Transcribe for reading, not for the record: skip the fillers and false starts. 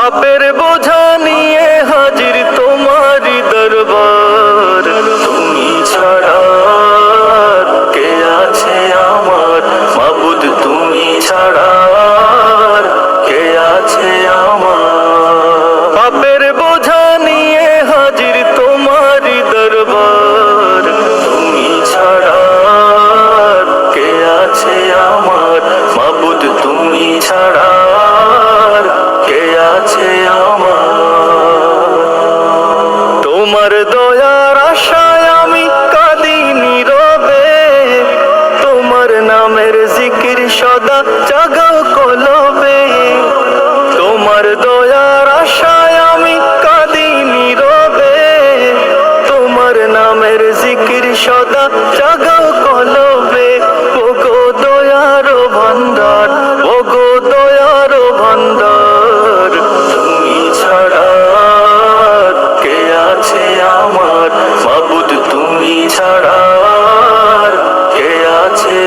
পাপের বোঝা নিয়ে হাজির তোমারি দরবার, তুমি ছাড়া আর কে আছে আমার মাবুদ, তুমি ছাড়া আর কে আছে আমার। পাপের বোঝা নিয়ে হাজির তোমারি দরবার, তুমি ছাড়া আর কে আছে আমার মাবুদ, তুমি ছাড়া আর কে আছে আমার। তোমার দয়ার আশায় আমি কাঁদি নীরবে, তোমার নামের জিকির সদা জাগাও কলবে। তোমার দয়ার আশায় আমি কাঁদি নীরবে, তোমার নামের জিকির সদা জাগাও কলবে। ওগো দয়ার ভান্ডার, ওগো দয়ার ভান্ডার, তুমি ছাড়া আর কে আছে আমার মাবুদ, তুমি ছাড়া আর কে আছে